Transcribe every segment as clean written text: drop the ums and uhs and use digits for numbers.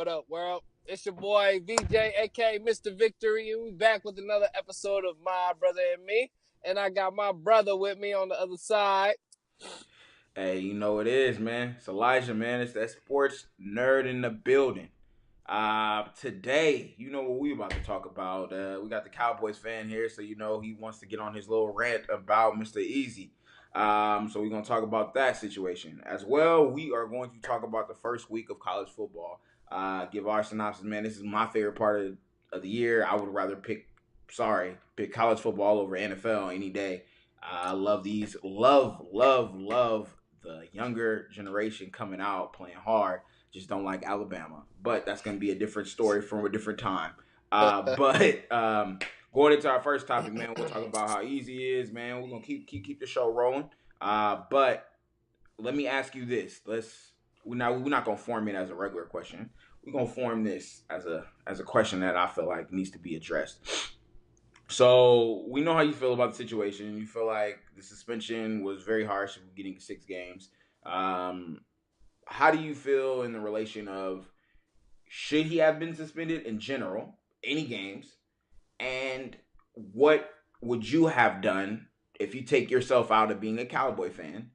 What up, world? It's your boy VJ, aka Mr. Victory, and we back with another episode of My Brother and Me. And I got my brother with me on the other side. Hey, you know it is, man. It's Elijah, man. It's that sports nerd in the building. Today, you know what we about to talk about. We got the Cowboys fan here, so you know he wants to get on his little rant about Mr. Easy. So we're gonna talk about that situation as well. We are going to talk about the first week of college football. Give our synopsis, man. This is my favorite part of the year. I would rather pick college football over NFL any day. I love these. Love the younger generation coming out playing hard. Just don't like Alabama, but that's going to be a different story from a different time. But going into our first topic, man, we'll talk about how easy it is, man. We're gonna keep the show rolling. But let me ask you this: we're not gonna form it as a regular question. We're gonna form this as a question that I feel like needs to be addressed. So we know how you feel about the situation. You feel like the suspension was very harsh, getting 6 games. Um, how do you feel in the relation of should he have been suspended in general, any games, and what would you have done if you take yourself out of being a Cowboy fan?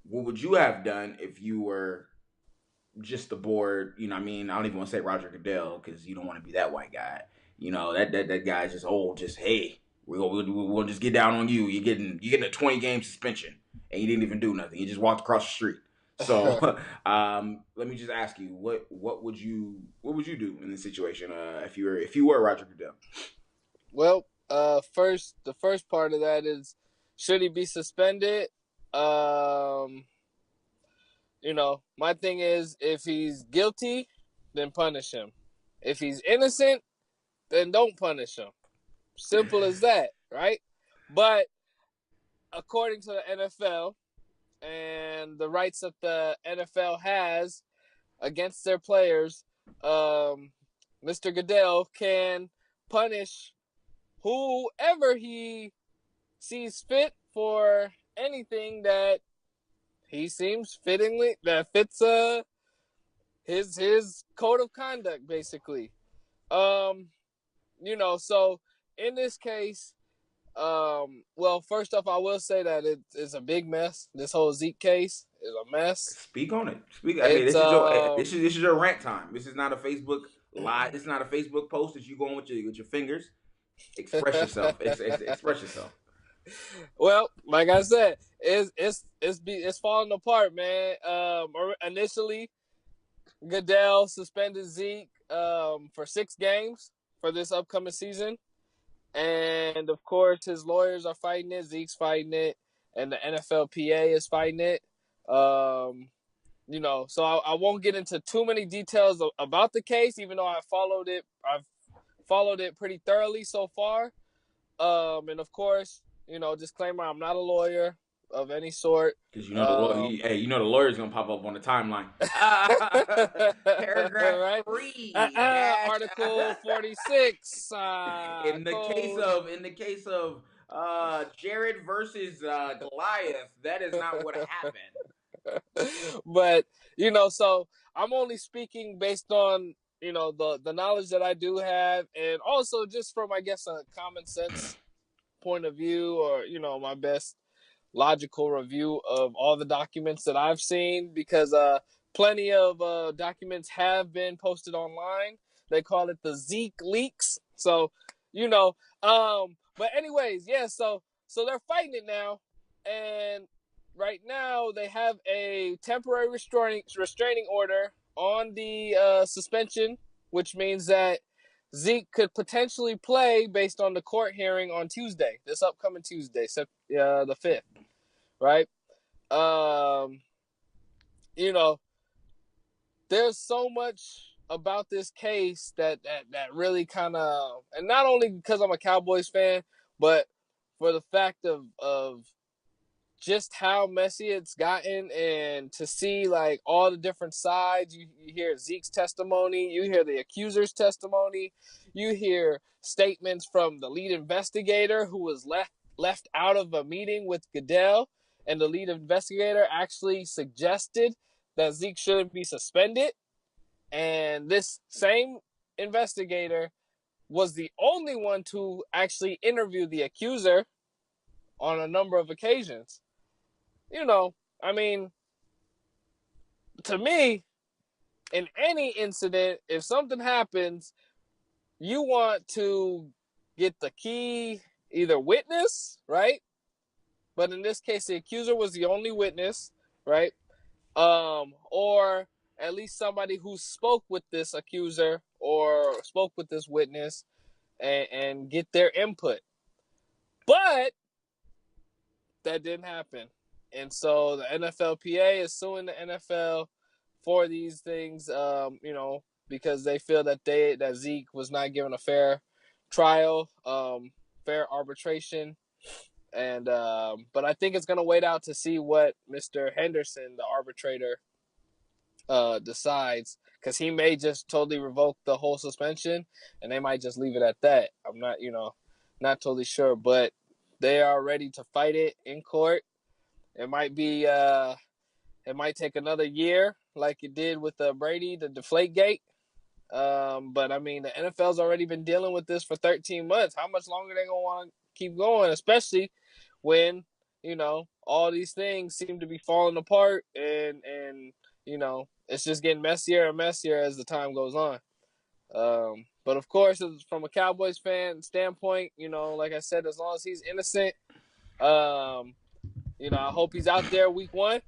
What would you have done if you were just the board? You know, what I mean, I don't even want to say Roger Goodell because you don't want to be that white guy. You know that guy's just old. Just hey, we'll just get down on you. You're getting a 20 game suspension, and you didn't even do nothing. You just walked across the street. So let me just ask you, what would you do in this situation if you were Roger Goodell? Well, the first part of that is, should he be suspended? Um, my thing is, if he's guilty, then punish him. If he's innocent, then don't punish him. Simple as that, right? But according to the NFL and the rights that the NFL has against their players, Mr. Goodell can punish whoever he sees fit for anything that he seems fittingly that fits his code of conduct, basically. Um, so in this case, well, first off, I will say that it is a big mess. This whole Zeke case is a mess. Speak on it. Speak. I mean, It's this is your rant time. This is not a Facebook live. This is not a Facebook post that you go on with your fingers. Express yourself. Express yourself. well, like I said, it's falling apart, man. Initially, Goodell suspended Zeke for 6 games for this upcoming season. And of course, his lawyers are fighting it. Zeke's fighting it, and the NFLPA is fighting it. So I won't get into too many details about the case, even though I've followed it pretty thoroughly so far. And of course, disclaimer: I'm not a lawyer of any sort. Because the lawyer's gonna pop up on the timeline. Paragraph Right? three dash. Article 46. In the case of Jared versus Goliath, that is not what happened. But so I'm only speaking based on the knowledge that I do have, and also just from, I guess, a common sense point of view, or my best logical review of all the documents that I've seen, because plenty of documents have been posted online. They call it the Zeke leaks. So but anyways, yeah, so they're fighting it now, and right now they have a temporary restraining order on the suspension, which means that Zeke could potentially play based on the court hearing on Tuesday, this upcoming Tuesday, the 5th, right? Um, you know, there's so much about this case that really kind of, and not only because I'm a Cowboys fan, but for the fact of just how messy it's gotten, and to see like all the different sides. You hear Zeke's testimony, you hear the accuser's testimony, you hear statements from the lead investigator who was left out of a meeting with Goodell, and the lead investigator actually suggested that Zeke shouldn't be suspended. And this same investigator was the only one to actually interview the accuser on a number of occasions. You know, I mean, to me, in any incident, if something happens, you want to get the key either witness, right? But in this case, the accuser was the only witness, right? Or at least somebody who spoke with this accuser or spoke with this witness and get their input. But that didn't happen. And so the NFLPA is suing the NFL for these things, because they feel that Zeke was not given a fair trial, fair arbitration. And but I think it's gonna wait out to see what Mr. Henderson, the arbitrator, decides, because he may just totally revoke the whole suspension, and they might just leave it at that. I'm not, not totally sure, but they are ready to fight it in court. It might be, it might take another year, like it did with Brady, the Deflate Gate. But I mean, the NFL's already been dealing with this for 13 months. How much longer they gonna want to keep going, especially when all these things seem to be falling apart, and it's just getting messier and messier as the time goes on. But of course, from a Cowboys fan standpoint, like I said, as long as he's innocent, I hope he's out there week one.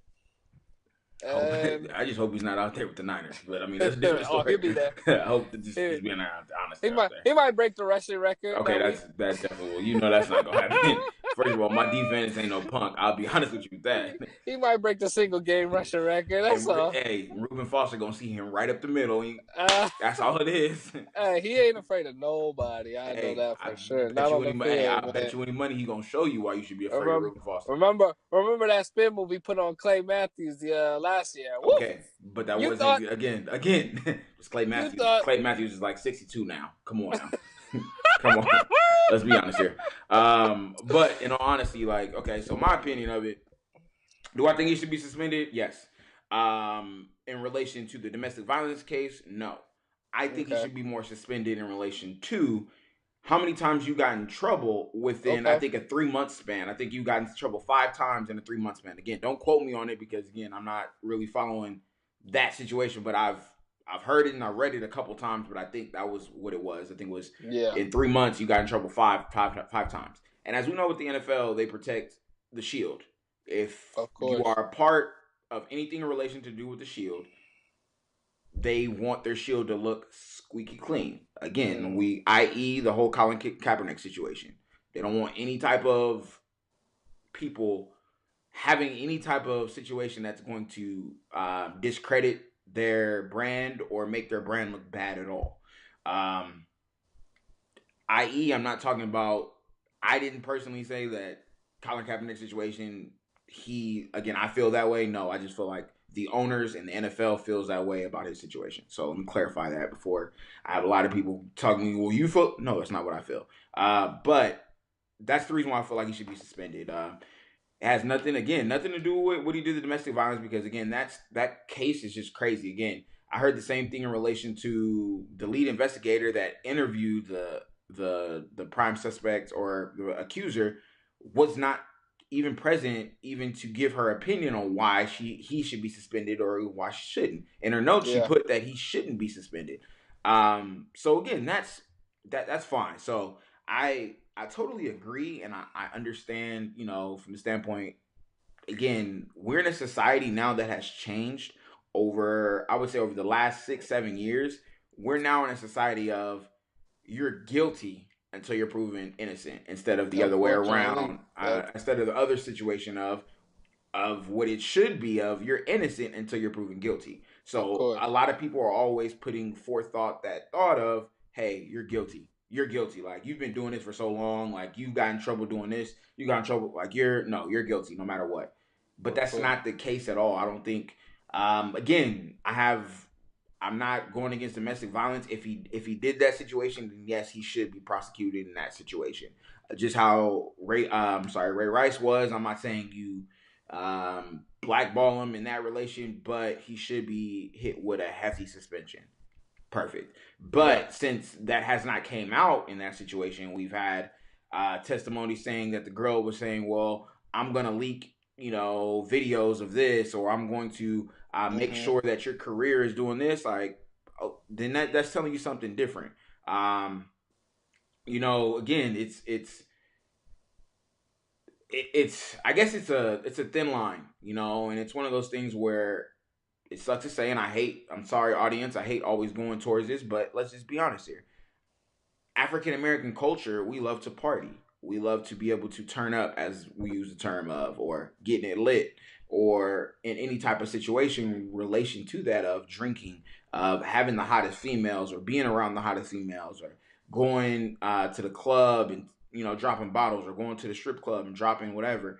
And I just hope he's not out there with the Niners. But I mean, that's a different oh, he'll story. be there. I hope that just being honest He out might there. he might break the rushing record Okay, that week. that's definitely well. You know that's not gonna happen. First of all, my defense ain't no punk. I'll be honest with you with that. He might break the single game rushing record. That's all. Hey, Reuben Foster gonna see him right up the middle. Uh, That's all it is. hey, he ain't afraid of nobody. I know Hey, that I for sure. bet Not you on any the money. Hey, I field, bet man. you any money he gonna show you why you should be afraid of Remember, Reuben Foster. remember that spin move we put on Clay Matthews the last year. Woo! Okay, but that You wasn't thought again. It's Clay you Matthews. thought Clay Matthews is like 62 now. Come on now. Come on. Let's be honest here. But in all honesty, like, okay, so my opinion of it, do I think he should be suspended? Yes. In relation to the domestic violence case, no. I think he okay, should be more suspended in relation to how many times you got in trouble within, I okay, think, a 3 month span. I think you got into trouble 5 times in a 3 month span. Again, don't quote me on it because again, I'm not really following that situation, but I've heard it and I read it a couple times, but I think that was what it was. I think it was yeah, in 3 months you got in trouble five times. And as we know with the NFL, they protect the shield. If of you course, are a part of anything in relation to do with the shield, they want their shield to look squeaky clean. Again, mm, i.e., the whole Colin Kaepernick situation. They don't want any type of people having any type of situation that's going to discredit their brand or make their brand look bad at all. Um, i.e., I'm not talking about. I didn't personally say that Colin Kaepernick situation. I feel that way. No, I just feel like the owners and the NFL feels that way about his situation. So let me clarify that before I have a lot of people talking to me. Well, you feel? No, that's not what I feel. But that's the reason why I feel like he should be suspended. It has nothing to do with what he did to domestic violence because again, that case is just crazy. Again, I heard the same thing in relation to the lead investigator that interviewed the prime suspect or the accuser was not even present even to give her opinion on why he should be suspended or why she shouldn't. In her notes, she yeah, put that he shouldn't be suspended. So again, that's fine. So I totally agree and I understand, from the standpoint, again, we're in a society now that has changed over, I would say over the last 6, 7 years. We're now in a society of you're guilty until you're proven innocent instead of the other way unfortunately, around. yep, Instead of the other situation of what it should be of you're innocent until you're proven guilty. of So course, a lot of people are always putting forethought that thought of, hey, you're guilty. You're guilty. Like you've been doing this for so long. Like you've got in trouble doing this. You got in trouble. Like you're guilty no matter what. But of that's course, not the case at all. I don't think. Again, I'm not going against domestic violence. If he did that situation, then yes, he should be prosecuted in that situation. Just how Ray Rice was. I'm not saying you blackball him in that relation, but he should be hit with a hefty suspension. Perfect. Yeah. But since that has not came out in that situation, we've had testimony saying that the girl was saying, "Well, I'm gonna leak, videos of this, or I'm going to make Mm-hmm. sure that your career is doing this." Like, oh, then that's telling you something different. Um, again, it's I guess it's a thin line, and it's one of those things where it sucks to say, and I'm sorry, audience, I hate always going towards this, but let's just be honest here. African American culture, we love to party. We love to be able to turn up, as we use the term of, or getting it lit, or in any type of situation in relation to that of drinking, of having the hottest females, or being around the hottest females, or going to the club and dropping bottles, or going to the strip club and dropping whatever.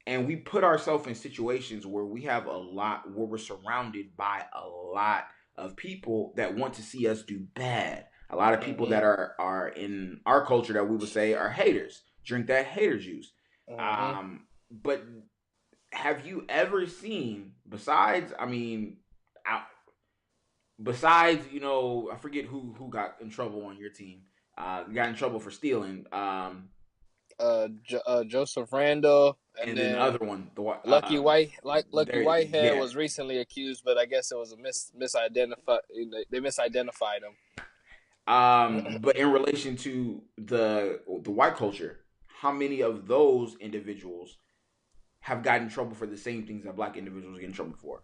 And we put ourselves in situations where we're surrounded by a lot of people that want to see us do bad. A lot of people Mm-hmm. that are in our culture that we would say are haters, drink that hater juice. Mm-hmm. But have you ever seen, besides, I forget who got in trouble on your team, got in trouble for stealing, Joseph Randall, and and then the then other one, Lucky there, Whitehead yeah. was recently accused, but I guess it was a misidentified. They misidentified him. But in relation to the white culture, how many of those individuals have gotten in trouble for the same things that black individuals get in trouble for?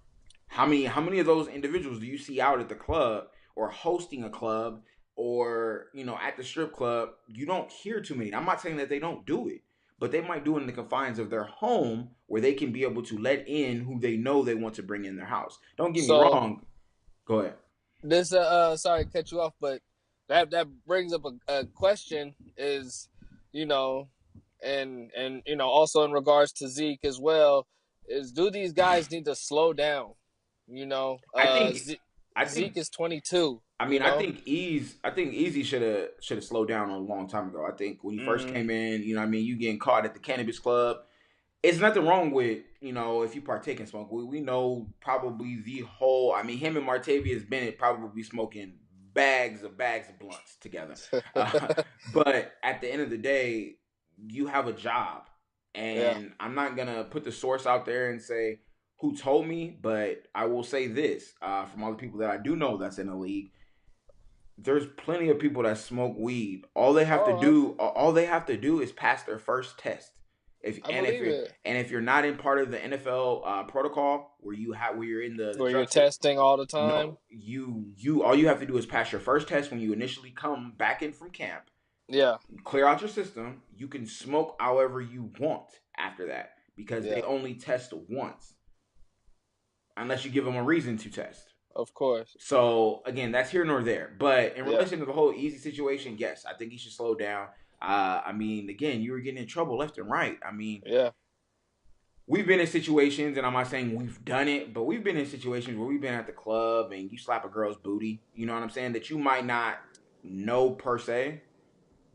How many of those individuals do you see out at the club, or hosting a club, or at the strip club? You don't hear too many. I'm not saying that they don't do it, but they might do it in the confines of their home, where they can be able to let in who they know they want to bring in their house. Don't get me So wrong. Go ahead. this sorry to cut you off, but that brings up a question is, you know, and also in regards to Zeke as well, is do these guys need to slow down? I think I Zeke think is 22. I mean, I think Easy should have slowed down a long time ago. I think when he first Mm-hmm. came in, you getting caught at the cannabis club. It's nothing wrong with if you partake in smoke. We know probably the whole. I mean, him and Martavius Bennett probably smoking bags of blunts together. Uh, but at the end of the day, you have a job, Yeah. and I'm not gonna put the source out there and say who told me, but I will say this from all the people that I do know that's in the league, there's plenty of people that smoke weed. Oh, All they have to do is pass their first test. If I and if believe you're it. and if you're not in part of the NFL protocol where you're in the Where you're drug test, testing all the no, time. you all you have to do is pass your first test when you initially come back in from camp. Yeah. Clear out your system. You can smoke however you want after that, because they Yeah. only test once unless you give them a reason to test. Of course. So again, that's here nor there. But in Yeah. relation to the whole Easy situation, yes, I think he should slow down. Again, you were getting in trouble left and right. Yeah. We've been in situations, and I'm not saying we've done it, but we've been in situations where we've been at the club and you slap a girl's booty. You know what I'm saying? That you might not know per se,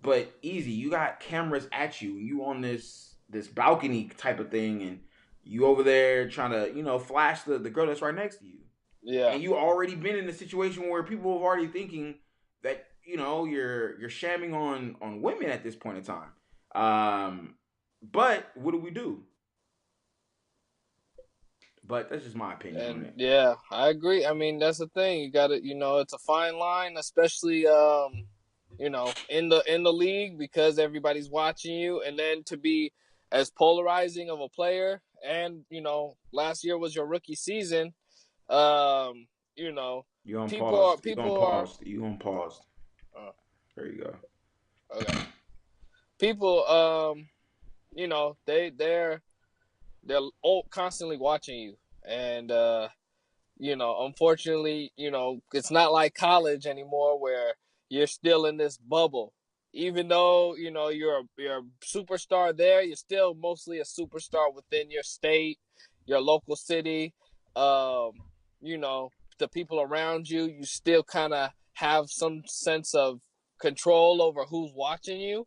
but Easy, you got cameras at you, and you on this balcony type of thing, and you over there trying to flash the girl that's right next to you, Yeah. and you already been in a situation where people have already thinking that you're shamming on women at this point in time. But what do? But that's just my opinion on And it. yeah, I agree. I mean, that's the thing. You got to, it's a fine line, especially in the league because everybody's watching you, and then to be as polarizing of a player, and last year was your rookie season. Um, you know, You on people are pause. You on people are. pause. You on pause. Uh, There you go. okay, people. They're constantly watching you, and unfortunately, it's not like college anymore where you're still in this bubble. Even though you're a superstar there, you're still mostly a superstar within your state, your local city. Um, you know, the people around you, you still kind of have some sense of control over who's watching you.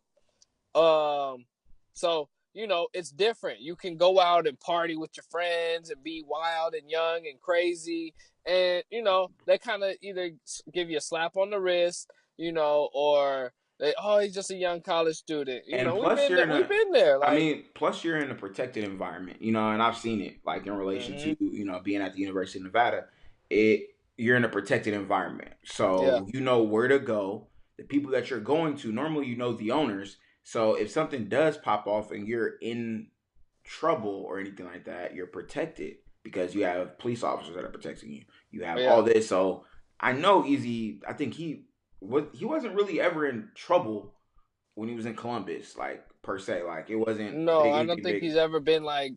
Um, so it's different. You can go out and party with your friends and be wild and young and crazy. And, they kind of either give you a slap on the wrist, or oh, he's just a young college student. And We've plus, been there. you're in We've a, been there. I Like, mean, plus you're in a protected environment, and I've seen it, like in relation mm-hmm. to, being at the University of Nevada. You're in a protected environment, Yeah, so you know where to go. The people that you're going to, normally you know the owners. So if something does pop off and you're in trouble or anything like that, you're protected because you have police officers that are protecting you. You have all yeah. this. So I know Easy. I think he wasn't really ever in trouble when he was in Columbus, like per se. Like it wasn't No, big I don't anything think big. he's ever been like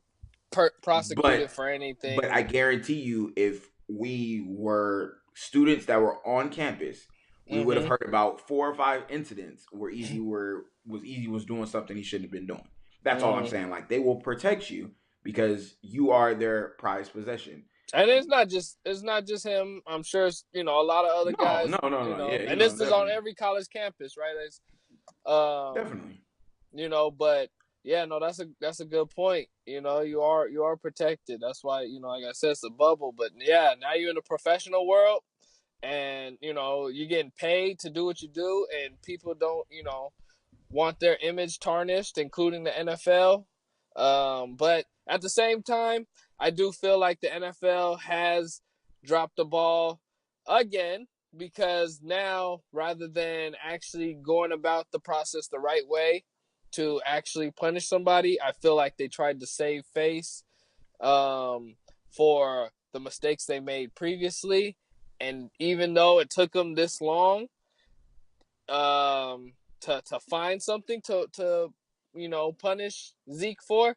prosecuted But for but I anything. guarantee you, if we were students that were on campus, we would have Mm-hmm. heard about 4 or 5 incidents where Easy was doing something he shouldn't have been doing. That's all I'm Mm-hmm. saying. Like they will protect you because you are their prized possession. And it's not just him. I'm sure it's, a lot of other No, guys, no, no, no. Yeah, and this is on definitely, every college campus, right? It's, um, definitely. but yeah, no, that's a good point. You are protected. That's why, like I said, it's a bubble. But yeah, now you're in the professional world, and you're getting paid to do what you do, and people don't, want their image tarnished, including the NFL. But at the same time, I do feel like the NFL has dropped the ball again, because now, rather than actually going about the process the right way to actually punish somebody, I feel like they tried to save face, for the mistakes they made previously. And even though it took them this long, to find something to punish Zeke for,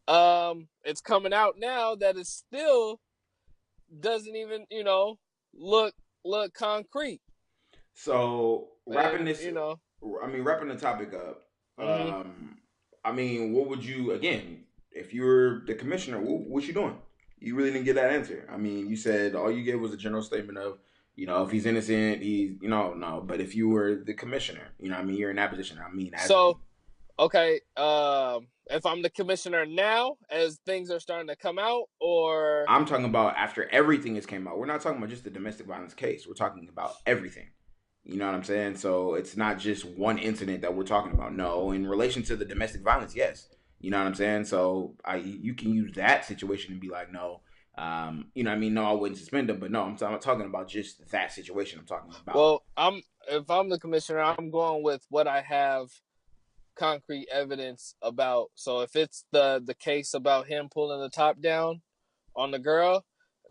it's coming out now that it still doesn't even look look concrete. So And wrapping the topic up. mm-hmm. I mean, what would you again if you were the commissioner? What you doing? You really didn't get that answer. I mean, you said all you gave was a general statement of, if he's innocent, he's, no. But if you were the commissioner, I mean, you're in that position. I mean, as So okay, if I'm the commissioner now, as things are starting to come out, or I'm talking about after everything has came out. We're not talking about just the domestic violence case. We're talking about everything. You know what I'm saying? So it's not just one incident that we're talking about. No, in relation to the domestic violence, yes. You know what I'm saying? So you can use that situation and be like, no, what I mean? No, I wouldn't suspend him, but no, I'm talking about just that situation. I'm talking about. well, if I'm the commissioner, I'm going with what I have concrete evidence about. So if it's the case about him pulling the top down on the girl,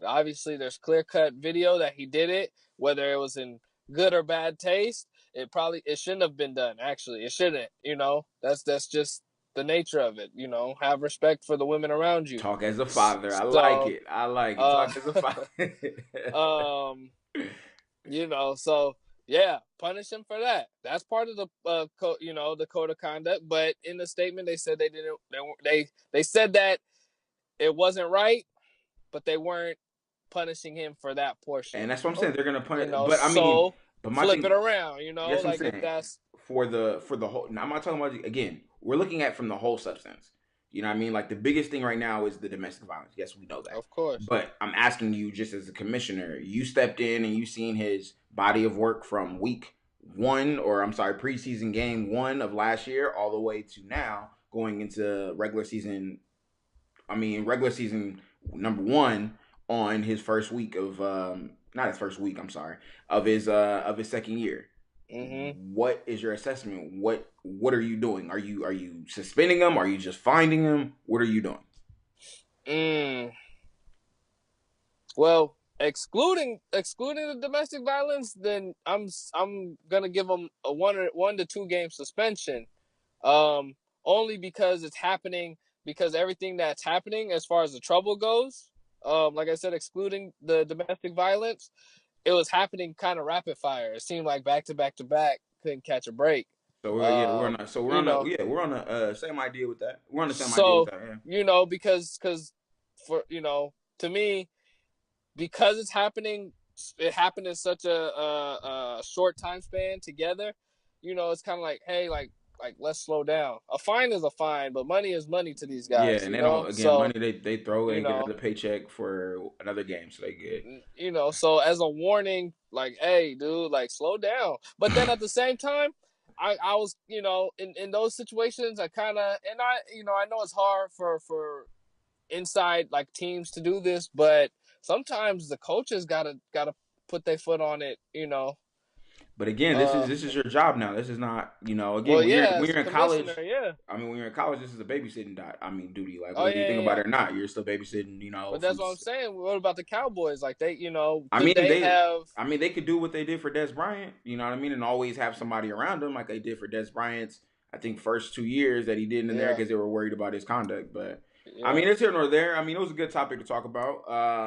obviously there's clear cut video that he did it. Whether it was in good or bad taste, it shouldn't have been done. Actually, it shouldn't. That's just the nature of it. Have respect for the women around you. Talk as a father. I like So, it. I like it. uh, Talk as a father. um, so yeah, punish him for that. That's part of the the code of conduct. But in the statement, they said they didn't. They said that it wasn't right, but they weren't punishing him for that portion. And that's what I'm saying. They're gonna punish. But I mean, So but my flip it thing, around. yes, I'm Like if saying that's for the whole. Now I'm not talking about again. We're looking at from the whole substance. You know what I mean? Like the biggest thing right now is the domestic violence. Yes, we know that. of course. But I'm asking you, just as a commissioner, you stepped in and you seen his body of work from week one, or I'm sorry, preseason game one of last year, all the way to now going into regular season. I mean, regular season number one on his first week of not his first week. I'm sorry, of his second year. Mm-hmm. What is your assessment? What are you doing? Are you suspending him? Are you just finding him? What are you doing? Mm. Well, excluding the domestic violence, then I'm gonna give him a 1 to 2 game suspension. Um, Only because it's happening, because everything that's happening as far as the trouble goes, like I said, excluding the domestic violence, it was happening kind of rapid fire. It seemed like back to back to back, couldn't catch a break. So Um, you know, we're on a same idea with that. We're on the same idea with so that. Yeah. because for to me, because it happened in such a short time span together. It's kind of like, hey, like like let's slow down. A fine is a fine, but money is money to these Yeah, guys, and you they know. don't. Again, So money they throw you and get know, another paycheck for another game, so they good. so as a warning, like, hey, dude, like slow down. But then at the same time, I was, in those situations, I kind of, and I know it's hard for inside like teams to do this, but sometimes the coaches gotta put their foot on it. But again, this is Uh, this is your job now. This is not, again, well, when you're yeah, when as a you're in college. commissioner, yeah. I mean, when you're in college, this is a babysitting duty. Like Oh whether you yeah, think yeah, about yeah. it or not, you're still babysitting. But that's what I'm saying. What about the Cowboys? Like I could mean, they have? they could do what they did for Des Bryant. You know what I mean, and always have somebody around him like they did for Des Bryant's. I think first 2 years that he did in there Yeah, because they were worried about his conduct. But I yeah, mean, it's here nor there. I mean, it was a good topic to talk about.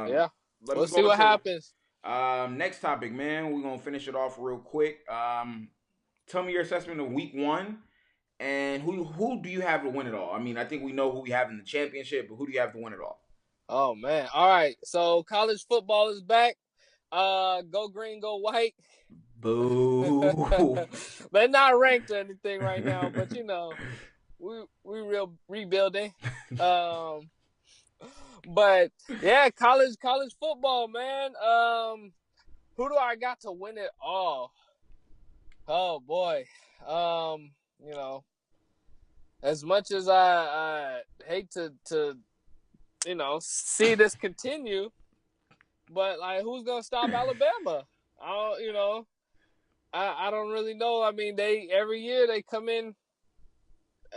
yeah. Let We'll me see go what into happens. next topic, man. We're gonna finish it off real quick. Tell me your assessment of Week 1, and who do you have to win it all? I mean, I think we know who we have in the championship, but who do you have to win it all? Oh man. All right. So college football is back. Go green, go white. Boo. They're not ranked or anything right now, but we real rebuilding. Um, but yeah, college football, man. Who do I got to win it all? Oh boy. Um, you know, as much as I hate to see this continue, but like who's gonna stop Alabama? I don't, I don't really know. I mean, they every year they come in,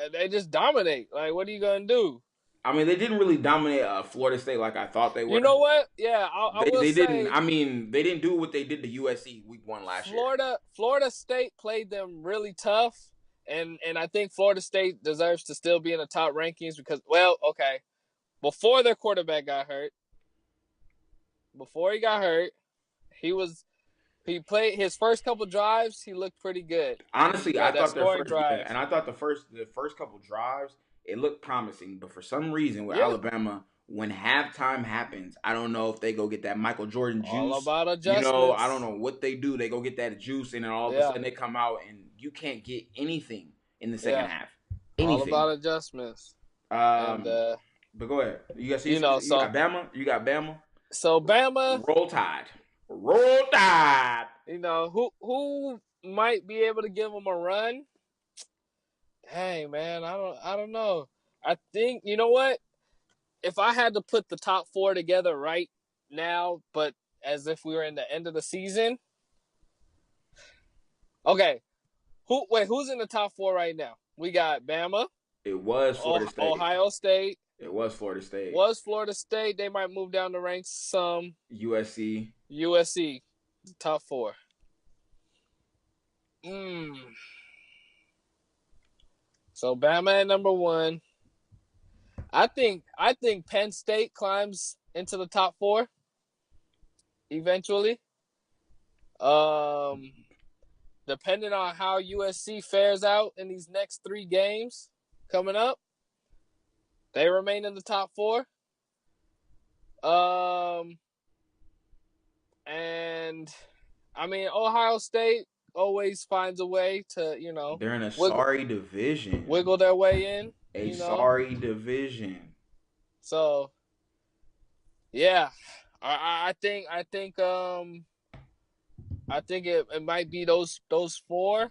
and they just dominate. Like, what are you gonna do? I mean, they didn't really dominate Florida State like I thought they You were. know what? Yeah, I will They didn't. say I mean, they didn't do what they did to USC Week 1 last year. Florida State played them really tough, and I think Florida State deserves to still be in the top rankings because, well, okay, before their quarterback got hurt, before he got hurt, he was he played his first couple drives. He looked pretty good. Honestly, I That thought their scoring first drive. and I thought the first couple drives it looked promising, but for some reason with Yeah, Alabama, when halftime happens, I don't know if they go get that Michael Jordan all juice. about I don't adjustments. know what they do. They go get that juice, and then all of a Yeah, sudden they come out and you can't get anything in the second yeah, half. all Anything. about adjustments. And Um, but go ahead. You so got Bama. You got Bama. Bama, Roll Tide. Roll Tide. who might be able to give them a run. Dang, man, I don't know. I think you know what? If I had to put the top four together right now, but as if we were in the end of the season, okay. Who's in the top four right now? We got Bama, It was Florida State. Ohio State. It was Florida State. Was Florida State? They might move down the ranks some. USC. USC, top four. Mm. So Bama at number one. I think Penn State climbs into the top four eventually. Um, Depending on how USC fares out in these next 3 games coming up, they remain in the top four. Um, and I mean Ohio State always finds a way to They're in a wiggle sorry division. wiggle their way in. A sorry division. So yeah, I think it might be those four,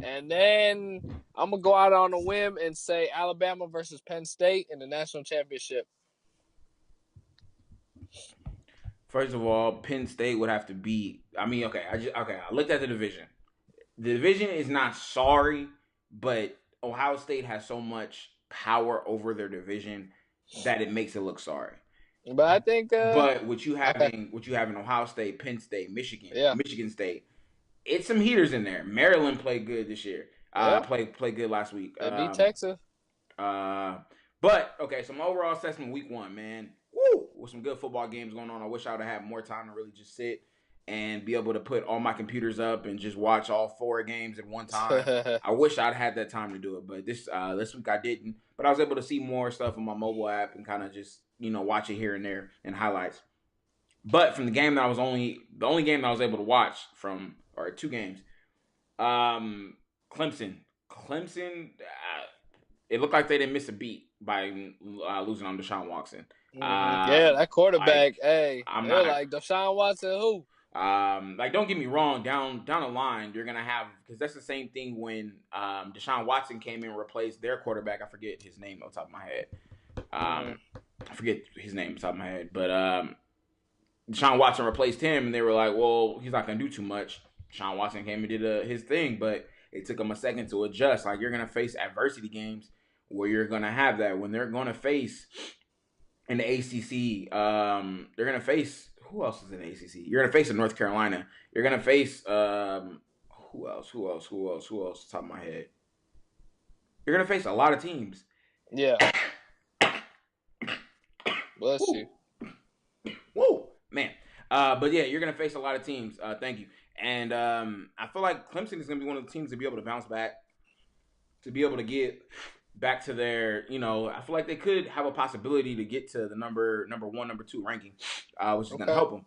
and then I'm gonna go out on a whim and say Alabama versus Penn State in the national championship. First of all, Penn State would have to beat. I mean, okay, I looked at the division. The division is not sorry, but Ohio State has so much power over their division that it makes it look sorry. But I think But okay, what you have in Ohio State, Penn State, yeah, Michigan State, it's some heaters in there. Maryland played good this year. yeah, Played good last week. they beat Texas. Uh, but okay, so my overall assessment Week 1, man. Woo! With some good football games going on. I wish I would have had more time to really just sit and be able to put all my computers up and just watch all 4 games at one time. I wish I'd had that time to do it, but this week I didn't. But I was able to see more stuff on my mobile app and kind of just watch it here and there and highlights. But from the only game that I was able to watch from, or 2 games, Clemson Clemson, it looked like they didn't miss a beat by losing on Deshaun Watson. Yeah, Um, that like quarterback. Hey, I'm they're not a like Deshaun Watson. Who? like don't get me wrong, down the line you're gonna have, because that's the same thing when Deshaun Watson came in and replaced their quarterback. I forget his name off the top of my head. Mm, I forget his name off the top of my head, but Deshaun Watson replaced him, and they were like, well, he's not gonna do too much. Deshaun Watson came and did his thing, but it took him a second to adjust. Like, you're gonna face adversity games where you're gonna have that when they're gonna face in the ACC. They're gonna face, who else is in the ACC? You're gonna face in North Carolina. You're gonna face who else? Who else? Who else? Who else? Top of my head. You're gonna face a lot of teams. yeah, bless you. Woo, woo, man. But yeah, you're gonna face a lot of teams. Thank you. And I feel like Clemson is gonna be one of the teams to be able to bounce back, to be able to get back to their, I feel like they could have a possibility to get to the number one, number two ranking, which is going to Okay. help them.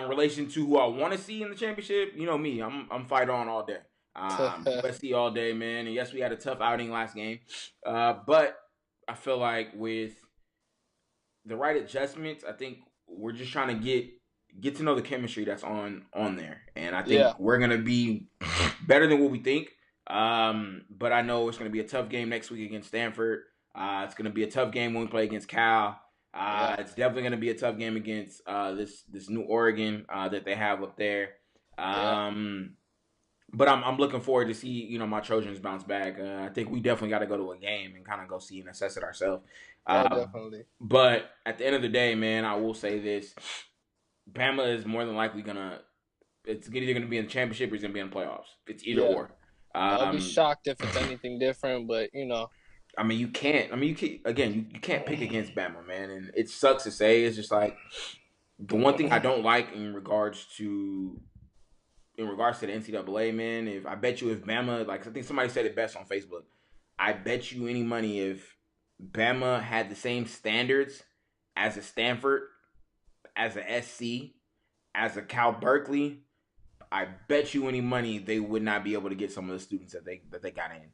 In relation to who I want to see in the championship, you know me, I'm fight on all day. USC all day, man. And yes, we had a tough outing last game, but I feel like with the right adjustments, I think we're just trying to get to know the chemistry that's on there, and I Yeah, think we're gonna be better than what we think. But I know it's gonna be a tough game next week against Stanford. It's gonna be a tough game when we play against Cal. yeah, It's definitely gonna be a tough game against this new Oregon that they have up there. yeah. But I'm looking forward to see my Trojans bounce back. I think we definitely got to go to a game and kind of go see and assess it ourselves. Oh, Uh, definitely. but at the end of the day, man, I will say this: Bama is more than likely gonna. It's either gonna be in the championship or it's gonna be in the playoffs. It's either Yeah, or. I'll be Um, shocked if it's anything different, but I mean, you can't. I mean, you can't. Again, you can't pick against Bama, man, and it sucks to say. It's just like the one thing I don't like in regards to the NCAA, man. If I bet you if Bama, like I think somebody said it best on Facebook, I bet you any money if Bama had the same standards as a Stanford, as a SC, as a Cal Berkeley, I bet you any money they would not be able to get some of the students that they got in.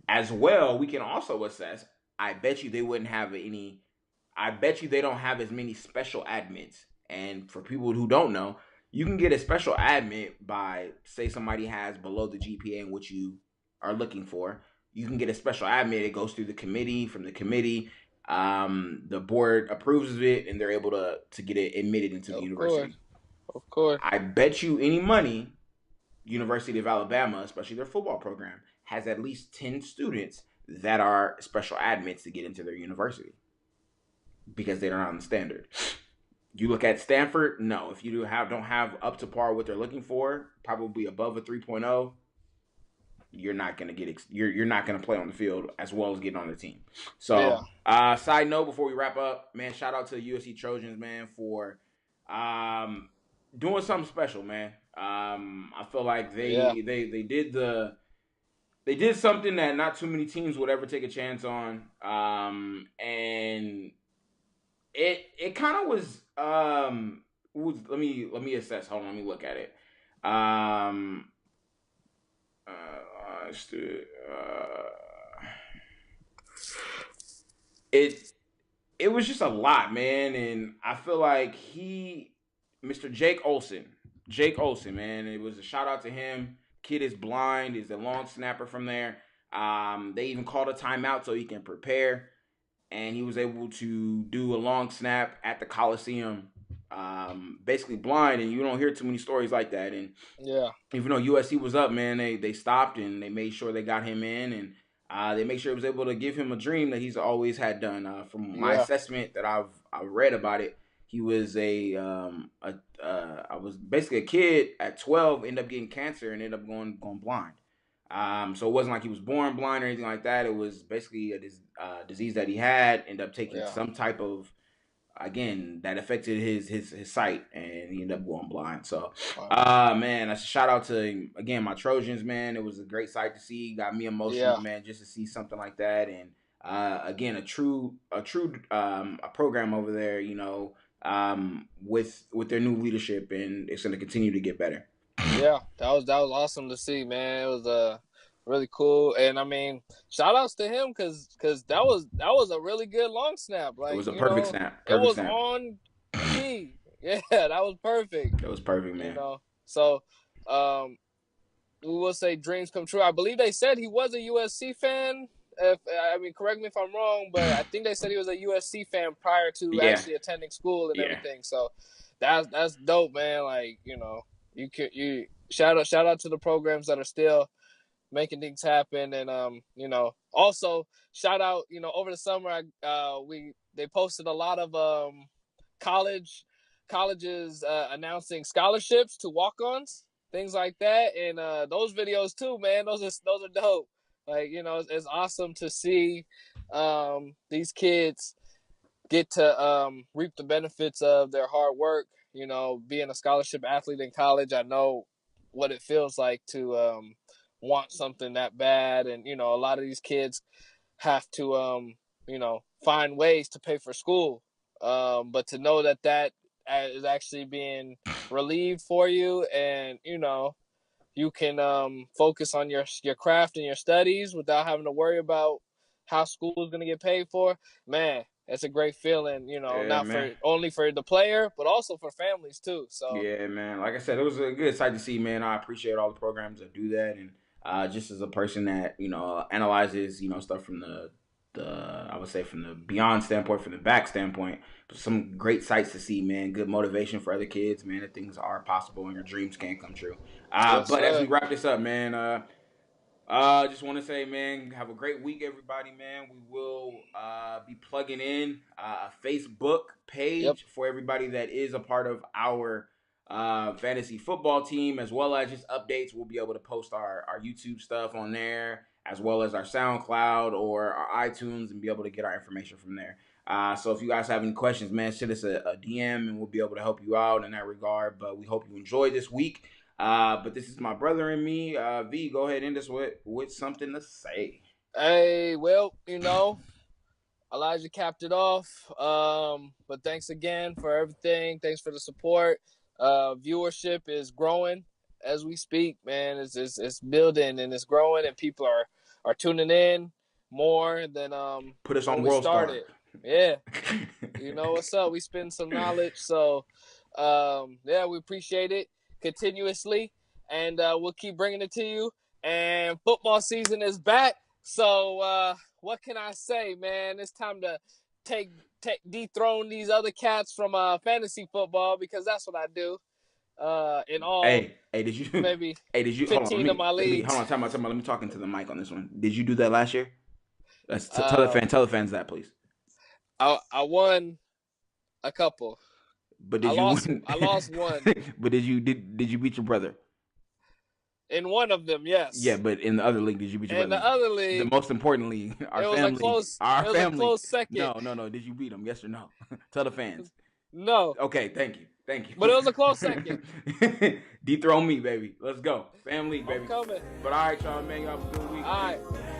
As well, we can also assess. I bet you they wouldn't have any. I bet you they don't have as many special admits. And for people who don't know, you can get a special admit by, say, somebody has below the GPA in which you are looking for. You can get a special admit. It goes through the committee. From the committee, the board approves of it, and they're able to get it admitted into the of course, university. of course. I bet you any money, University of Alabama, especially their football program, has at least 10 students that are special admits to get into their university because they're not on the standard. You look at Stanford, no. If you don't have up to par what they're looking for, probably above a 3.0, you're not gonna you're not gonna play on the field as well as getting on the team. Yeah, So, side note before we wrap up, man, shout out to the USC Trojans, man, for um, doing something special, man. I feel like yeah, they did something that not too many teams would ever take a chance on, and it kind of let me assess. Hold on, let me look at it. Um, uh, it it was just a lot, man, and I feel like Mr. Jake Olson, man, it was a shout out to him. Kid is blind, is a long snapper from there. They even called a timeout so he can prepare, and he was able to do a long snap at the Coliseum, basically blind, and you don't hear too many stories like that. And yeah, even though USC was up, man, they stopped and they made sure they got him in, and they made sure it was able to give him a dream that he's always had done. From my yeah, assessment that I read about it, he was I was basically a kid at 12, ended up getting cancer and ended up going blind. So it wasn't like he was born blind or anything like that. It was basically a disease that he had. Ended up taking yeah. some type of, again, that affected his sight, and he ended up going blind. So, Wow. man, a shout out to, again, my Trojans, man. It was a great sight to see. Got me emotional, Yeah, man, just to see something like that. And again, a program over there, with their new leadership, and it's going to continue to get better. yeah. That was awesome to see, man. It was really cool. And I mean, shout outs to him because that was a really good long snap. It Like was a perfect snap. it Perfect was snap. on key. Yeah, that was perfect. It was perfect, man. So um, we will say dreams come true. I believe they said he was a USC fan. If I mean, correct me if I'm wrong, but I think they said he was a USC fan prior to Yeah, actually attending school and yeah, everything. So that's dope, man. Like you shout out to the programs that are still making things happen, and also shout out, over the summer, they posted a lot of college colleges announcing scholarships to walk-ons, things like that, and those videos too, man. Those are dope. Like, it's awesome to see these kids get to reap the benefits of their hard work. Being a scholarship athlete in college, I know what it feels like to want something that bad, and a lot of these kids have to find ways to pay for school. But to know that is actually being relieved for you, and you can focus on your craft and your studies without having to worry about how school is going to get paid for. Man, it's a great feeling, yeah, not man. for only for the player, but also for families too. So Yeah, man. Like I said, it was a good sight to see, man. I appreciate all the programs that do that, and just as a person that analyzes stuff from the I would say from the beyond standpoint, from the back standpoint, some great sights to see, man. Good motivation for other kids, man. That things are possible and your dreams can come true. yes, But as we sir. wrap this up, man, just want to say, man, have a great week, everybody, man. We will be plugging in a Facebook Yep. page for everybody that is a part of our fantasy football team, as well as just updates. We'll be able to post our YouTube stuff on there, as well as our SoundCloud or our iTunes, and be able to get our information from there. So if you guys have any questions, man, send us a DM, and we'll be able to help you out in that regard. But we hope you enjoyed this week. But this is my brother and me. V, go ahead and end us with something to say. Hey, well, Elijah capped it off. But thanks again for everything. Thanks for the support. Viewership is growing as we speak, man. It's building and it's growing, and people are tuning in more than Put us when on we World Star. started. Yeah, you know what's up. We spend some knowledge, so yeah, we appreciate it continuously, and we'll keep bringing it to you. And football season is back, so what can I say, man? It's time to take dethrone these other cats from fantasy football, because that's what I do. In all Hey, did you? maybe Hey, did you? Hold on. 15 of my Let me. leagues. Hold on. Time out. Let me talk into the mic on this one. Did you do that last year? Uh, Tell the fans that, please. I won a couple. But I did you lost win? I lost one But did you beat your brother? in one of them, Yeah, yes. but in the other league, did you beat your In brother? the other The league, most important league, our it was a family, close our it was a family. close second. No. Did you beat him? Yes or no? Tell the fans. No, Okay, thank you. but it was a close second. Dethrone me, baby. Let's go. Family, I'm baby. coming. But all right, y'all, man. Y'all have a good week, All man. right.